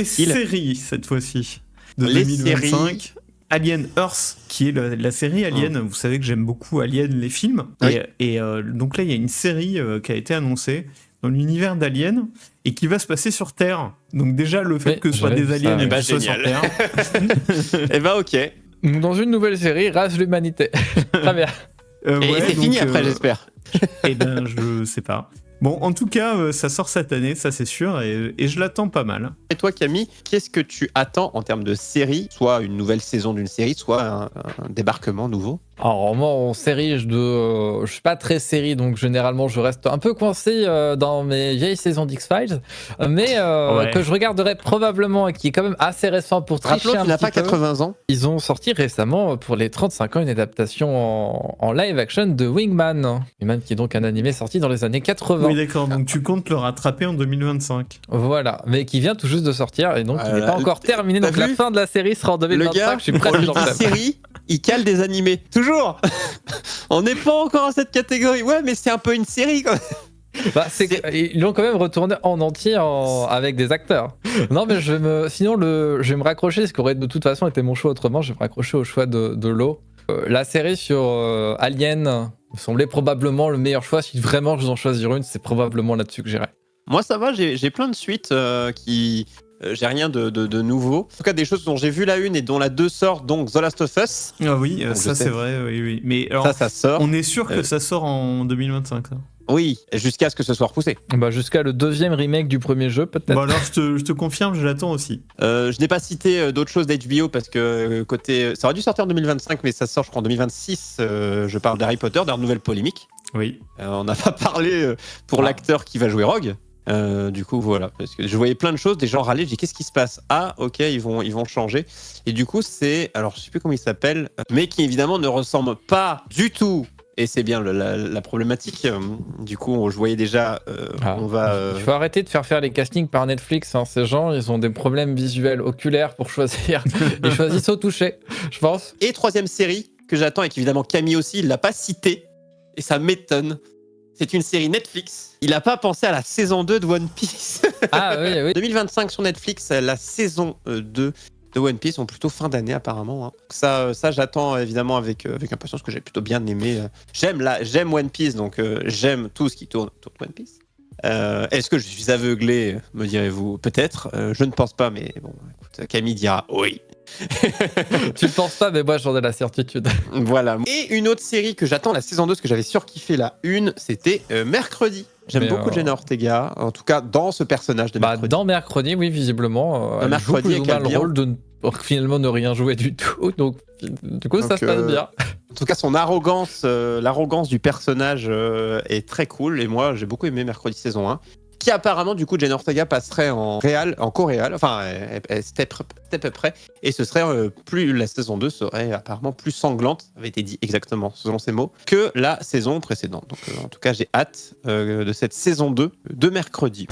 Les séries, cette fois-ci, de Les 2025. séries. Alien Earth, qui est la série Alien. Vous savez que j'aime beaucoup Alien, les films. Oui. Et donc là, il y a une série qui a été annoncée dans l'univers d'Alien et qui va se passer sur Terre. Donc déjà, le fait que ce soit des aliens et que ce soit sur Terre. Eh ben ok. Dans une nouvelle série, rase l'humanité. Très bien. Et c'est fini après, j'espère. Eh ben, je sais pas. Bon, en tout cas, ça sort cette année, ça c'est sûr, et je l'attends pas mal. Et toi, Camille, qu'est-ce que tu attends en termes de série, soit une nouvelle saison d'une série, soit un débarquement nouveau? Alors moi en série, je suis pas très série, donc généralement je reste un peu coincé dans mes vieilles saisons d'X-Files, mais que je regarderai probablement et qui est quand même assez récent pour tricher Rappelons un qu'il n'a petit pas peu. 80 ans. Ils ont sorti récemment pour les 35 ans une adaptation en live action de Wingman. Wingman qui est donc un animé sorti dans les années 80. Oui, d'accord, donc tu comptes le rattraper en 2025. Voilà, mais qui vient tout juste de sortir et donc il n'est pas encore terminé, donc la fin de la série sera en 2025. Le gars, je suis presque dans la série, il cale des animés. Toujours. On n'est pas encore à cette catégorie. Ouais, mais c'est un peu une série quand même. Bah, ils l'ont quand même retourné en entier avec des acteurs. Non, mais je vais me raccrocher, ce qui aurait de toute façon été mon choix autrement. Je vais me raccrocher au choix de l'eau. La série sur Alien me semblait probablement le meilleur choix. Si vraiment je dois en choisir une, c'est probablement là-dessus que j'irai. Moi, ça va, j'ai plein de suites qui. J'ai rien de nouveau. En tout cas, des choses dont j'ai vu la une et dont la 2 sort, donc The Last of Us. Ah oui, Donc, ça c'est vrai, oui. Mais alors, ça sort. On est sûr que ça sort en 2025, ça. Oui, jusqu'à ce que ce soit repoussé. Bah, jusqu'à le 2e remake du premier jeu, peut-être. Bon, alors je te confirme, je l'attends aussi. Je n'ai pas cité d'autres choses d'HBO parce que côté. Ça aurait dû sortir en 2025, mais ça sort, je crois, en 2026. Je parle d'Harry Potter, d'une nouvelle polémique. Oui. On n'a pas parlé pour l'acteur qui va jouer Rogue. Du coup, voilà. Parce que je voyais plein de choses, des gens râler. Je dis, qu'est-ce qui se passe? Ah, ok, ils vont changer. Et du coup, c'est. Alors, je sais plus comment il s'appelle, mais qui évidemment ne ressemble pas du tout. Et c'est bien la problématique. Du coup, je voyais déjà. On va. Il faut arrêter de faire les castings par Netflix. Hein. Ces gens, ils ont des problèmes visuels oculaires pour choisir. Ils choisissent au toucher, je pense. Et 3e série que j'attends et qu'évidemment Camille aussi, il l'a pas citée. Et ça m'étonne. C'est une série Netflix. Il n'a pas pensé à la saison 2 de One Piece. Ah oui. 2025 sur Netflix, la saison 2 de One Piece, ont plutôt fin d'année apparemment. Hein. Ça j'attends évidemment avec impatience, que j'ai plutôt bien aimé. J'aime One Piece, donc j'aime tout ce qui tourne autour de One Piece. Est-ce que je suis aveuglé, me direz-vous? Peut-être. Je ne pense pas, mais bon, écoute, Camille dira oui. Tu ne penses pas, mais moi j'en ai la certitude. Voilà. Et une autre série que j'attends, la saison 2, ce que j'avais surkiffé la une, c'était Mercredi. J'aime beaucoup Jenna Ortega, en tout cas dans ce personnage de Mercredi. Dans Mercredi, oui, visiblement. Elle joue plus ou moins le rôle de finalement ne rien jouer du tout. Donc, du coup, ça se passe bien. En tout cas, son arrogance, l'arrogance du personnage est très cool. Et moi, j'ai beaucoup aimé Mercredi saison 1. Qui apparemment, du coup, Jenna Ortega passerait en co-réal, enfin, step up, et ce serait la saison 2 serait apparemment plus sanglante, avait été dit exactement selon ces mots, que la saison précédente. Donc, en tout cas, j'ai hâte de cette saison 2 de Mercredi.